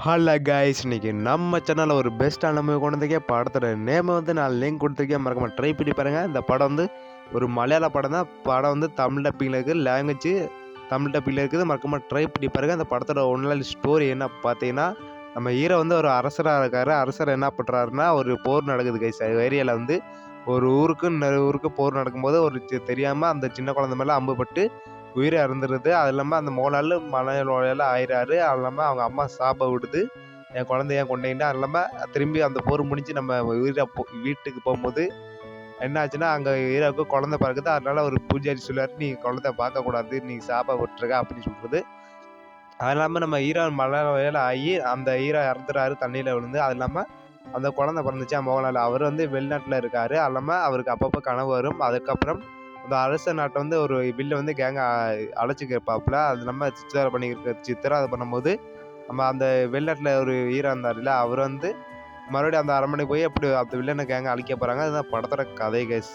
Hello guys, இன்னைக்கு நம்ம சேனலில் ஒரு பெஸ்ட்டான மூவி கொண்டு வந்திருக்கேன். படத்தோட நேமை வந்து நான் லிங்க் கொடுத்துருக்கேன், மறக்காம ட்ரை பண்ணி பாருங்கள். இந்த படம் வந்து ஒரு மலையாள படம் தான். படம் வந்து தமிழ் டப்பிங்கில் இருக்குது, லாங்குவேஜ் தமிழ் டப்பிங்கில் இருக்குது. மறக்காம ட்ரை பண்ணி பாருங்கள். அந்த படத்தோட ஒன்றில் ஸ்டோரி என்ன பார்த்தீங்கன்னா, நம்ம ஹீரோ வந்து ஒரு அரசராக இருக்கார். அரசர் என்ன பண்ணுறாருன்னா, ஒரு போர் நடக்குது கைஸ். ஏரியாவில் வந்து ஒரு ஊருக்கு இன்னொரு ஊருக்கு போர் நடக்கும்போது ஒரு தெரியாமல் அந்த சின்ன குழந்தை மேலே அம்பு பட்டு உயிரை இறந்துடுது. அது இல்லாமல் அந்த மோனாள் மலை நோயால் ஆயிராரு. அது இல்லாமல் அவங்க அம்மா சாப விடுது, என் குழந்தைய கொண்டீங்கன்னா. அது இல்லாமல் திரும்பி அந்த போர் முடிஞ்சு நம்ம வீட்டுக்கு போகும்போது என்ன ஆச்சுன்னா, அங்கே ஹீரோவுக்கு குழந்தை பிறகுது. அதனால ஒரு பூஜாரி சொல்லுவார், நீ குழந்தை பார்க்கக்கூடாது, நீ சாப விட்டுருக்க அப்படின்னு சொல்கிறது. அது இல்லாமல் நம்ம ஹீரோ மலை நோயால் ஆகி அந்த ஹீரோ இறந்துறாரு தண்ணியில் விழுந்து. அது இல்லாமல் அந்த குழந்தை பிறந்துச்சா மோகன்லால், அவர் வந்து வெளிநாட்டில் இருக்கார். அது இல்லாமல் அவருக்கு அப்பப்போ கனவு வரும். அதுக்கப்புறம் அந்த அரச நாட்டை வந்து ஒரு வில்ல வந்து கேங்கை அழைச்சிக்கிறப்பாப்புல. அது நம்ம சித்திரை பண்ணும்போது நம்ம அந்த வெளிநாட்டில் ஒரு ஹீரோ இருந்தார்ல, அவர் வந்து மறுபடியும் அந்த அரண்மனை போய் அப்படி அந்த வில்லனை கேங்கை அழிக்க போகிறாங்க. அதுதான் படத்தோட கதை கைஸ்.